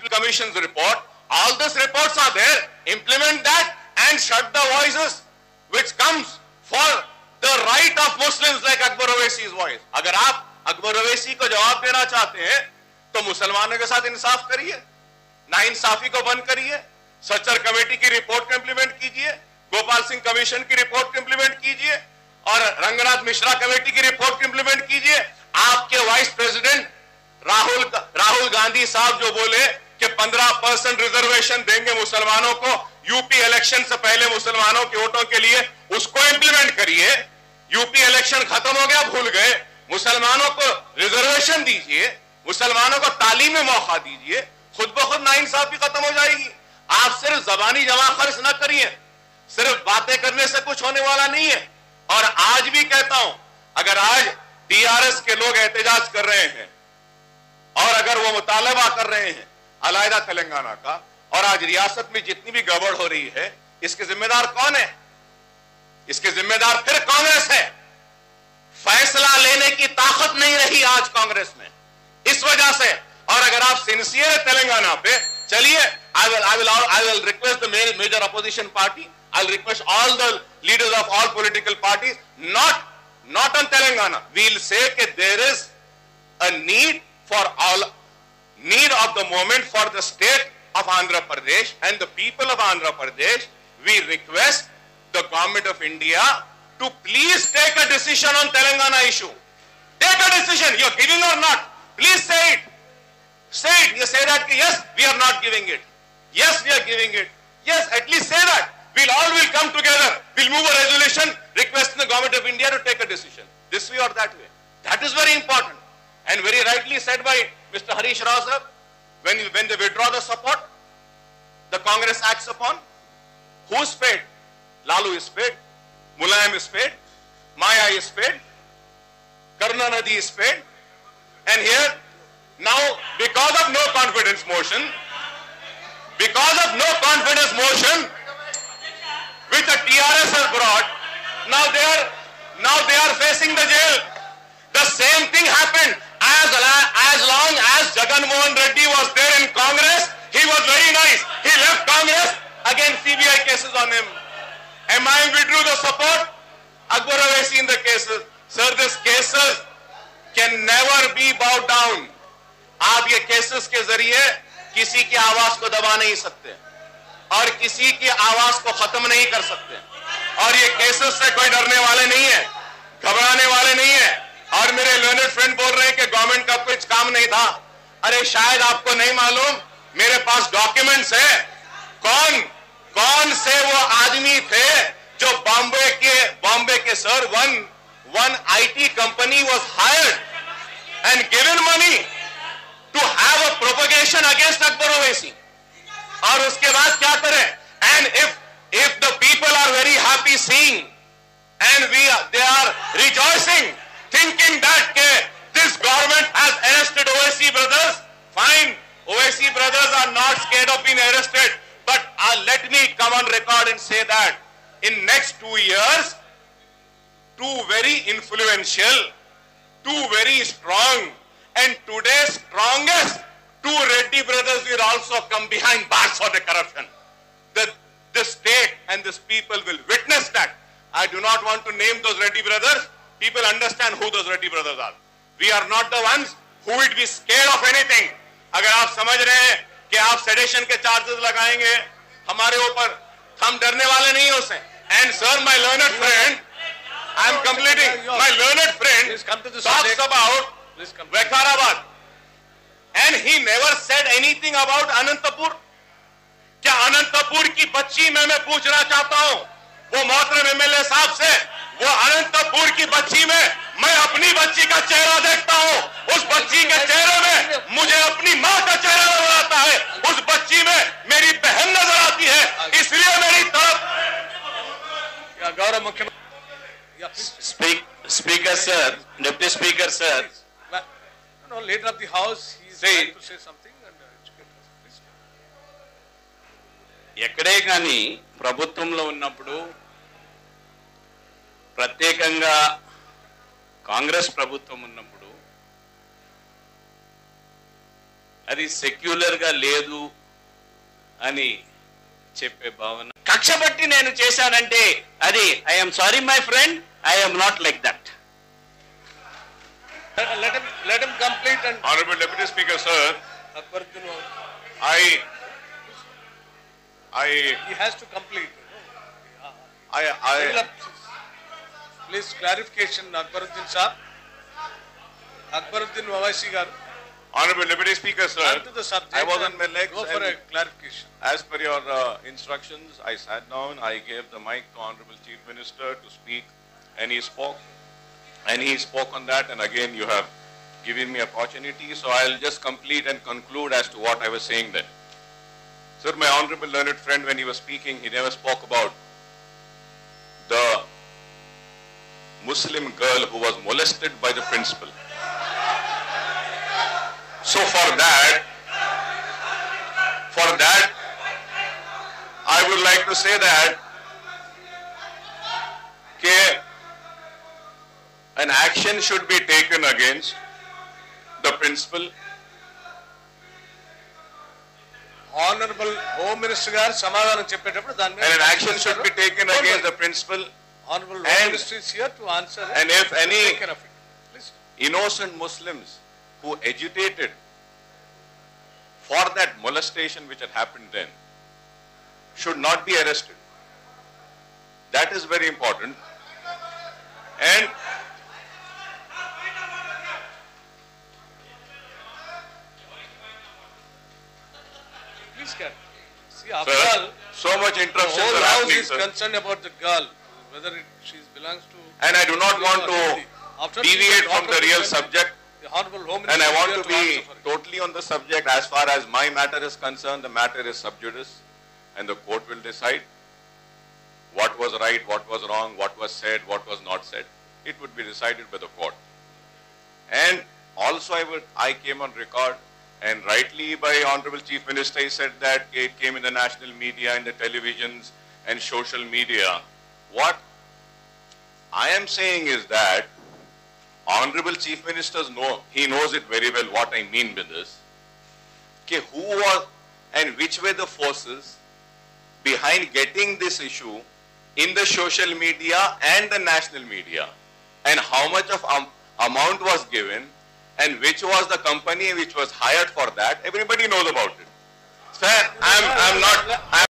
Commission's report. All these reports are there. Implement that and shut the voices which comes for the right of Muslims like Akbar Owaisi's voice. अगर आप अकबर ओवैसी को जवाब देना चाहते हैं तो मुसलमानों के साथ इंसाफ करिए, नाइंसाफी को बंद करिए, सच्चर कमेटी की रिपोर्ट को इंप्लीमेंट कीजिए, गोपाल सिंह कमीशन की रिपोर्ट को इंप्लीमेंट कीजिए और रंगनाथ मिश्रा कमेटी की रिपोर्ट को इंप्लीमेंट कीजिए। आपके वाइस प्रेसिडेंट राहुल गांधी साहब जो बोले कि 15% रिजर्वेशन देंगे मुसलमानों को यूपी इलेक्शन से पहले मुसलमानों के वोटों के लिए, उसको इंप्लीमेंट करिए। यूपी इलेक्शन खत्म हो गया, भूल गए, मुसलमानों को रिजर्वेशन दीजिए, मुसलमानों को तालीम में मौका दीजिए, खुद ब खुद नाइंसाफी खत्म हो जाएगी। आप सिर्फ जबानी जमा खर्च न करिए, सिर्फ बातें करने से कुछ होने वाला नहीं है। और आज भी कहता हूं, अगर आज टीआरएस के लोग एहतजाज कर रहे हैं और अगर वो मुतालबा कर रहे हैं अलहदा तेलंगाना का, और आज रियासत में जितनी भी गड़बड़ हो रही है, इसके जिम्मेदार कौन है? इसके जिम्मेदार फिर कांग्रेस है। फैसला लेने की ताकत नहीं रही आज कांग्रेस में, इस वजह से। और अगर आप सिंसियर है तेलंगाना पे, चलिए, I will request the major opposition party, I'll request all the leaders of all political parties, not on Telangana. We'll say that there is a need of the moment for the state of Andhra Pradesh and the people of Andhra Pradesh. We request the government of India to please take a decision on Telangana issue. Take a decision. You're giving or not? Please say it. Say it. You say that, yes, we are not giving it. Yes, we are giving it. Yes, at least say that. We'll come together. We'll move a resolution requesting the government of India to take a decision. This way or that way. That is very important. And very rightly said by Mr. Harish Rao sir, when they withdraw the support, the Congress acts upon. Who is paid? Lalu is paid. Mulayam is paid. Maya is paid. Karunanidhi is paid. And here, now, because of no confidence motion, which the TRS has brought, now they are facing the jail. The same thing happened as long as Jagan Mohan Reddy was there in Congress. He was very nice. He left Congress, again CBI cases on him. MIM withdrew the support. Akbar Owaisi in the cases. Sir, these cases can never be bowed down. आप ये cases के जरिए किसी की आवाज को दबा नहीं सकते और किसी की आवाज को खत्म नहीं कर सकते। और ये केसेस से कोई डरने वाले नहीं है, घबराने वाले नहीं है। और मेरे लर्नड फ्रेंड बोल रहे हैं कि गवर्नमेंट का कुछ काम नहीं था। अरे शायद आपको नहीं मालूम, मेरे पास डॉक्यूमेंट्स है। कौन से वो आदमी थे जो बॉम्बे के sir one IT company was hired and given money to have a propagation against Akbar Owaisi. और उसके बाद क्या करें? And if the people are very happy seeing and they are rejoicing, thinking that this government has arrested Owaisi brothers, fine. Owaisi brothers are not scared of being arrested. But let me come on record and say that in next 2 years, two very influential, two very strong, and today's strongest two Reddy brothers will also come behind bars for the corruption. The state and this people will witness that. I do not want to name those Reddy brothers. People understand who those Reddy brothers are. We are not the ones who would be scared of anything. अगर आप समझ रहे हैं कि आप sedation के charges लगाएंगे हमारे ऊपर, हम डरने वाले नहीं हो से. And sir, my learned friend, I am completing. My learned friend talks about Vikarabad, and he never said anything about Anantapur. क्या अनंतपुर की बच्ची मैं पूछना चाहता हूं वो मोहतरम एमएलए साहब से, वो अनंतपुर की बच्ची में मैं अपनी बच्ची का चेहरा देखता हूं, उस बच्ची के चेहरे में मुझे अपनी मां का चेहरा नजर आता है, उस बच्ची में मेरी बहन नजर आती है, इसलिए मेरी तरफ गौरव मुख्यमंत्री speaker sir, deputy speaker sir, no, leader of the house, he is trying to say something and ఎక్కడే కానీ ప్రభుత్వంలో ఉన్నప్పుడు ప్రత్యేకంగా కాంగ్రెస్ ప్రభుత్వం ఉన్నప్పుడు అది సెక్యులర్ గా లేదు అని చెప్పే భావన. కక్ష బట్టి నేను చేశానంటే అది I'm sorry my friend, I'm not like that. Let him complete and Honorable Deputy Speaker, sir, Akbaruddin, he has to complete. Please clarification, Akbaruddin sir. Akbaruddin Owaisi garu. Honorable Deputy Speaker, sir, Come to the subject. I was on my legs. Go for a clarification. As per your instructions, I sat down, I gave the mic to Honorable Chief Minister to speak, and he spoke. And he spoke on that, and again you have given me opportunity, so I'll just complete and conclude as to what I was saying then. Sir, my honorable learned friend, when he was speaking, he never spoke about the Muslim girl who was molested by the principal. So for that, I would like to say that an action should be taken against the principal. Honorable Home Minister garu samadhanam cheppetappudu dani And an action should be taken against the principal. Honorable Home Minister is here to answer. And if any take care of it. Please. innocent Muslims who agitated for that molestation which had happened then should not be arrested. That is very important. And Please carry. See, after sir, all, so much the interruptions whole are house happening, is sir. concerned about the girl, whether she belongs to. And I do not want to After deviate the from the real daughter subject. The Honorable Home Minister And I is want here to be answer for it. totally on the subject. As far as my matter is concerned, the matter is sub judice, and the court will decide what was right, what was wrong, what was said, what was not said. It would be decided by the court. And also I came on record, and rightly by Honorable Chief Minister, he said that it came in the national media, in the televisions and social media. What I am saying is that Honorable Chief Minister he knows it very well what I mean by this. Okay, who was and which were the forces behind getting this issue in the social media and the national media, and how much of amount was given, and which was the company which was hired for that. Everybody knows about it. Sir, I'm not.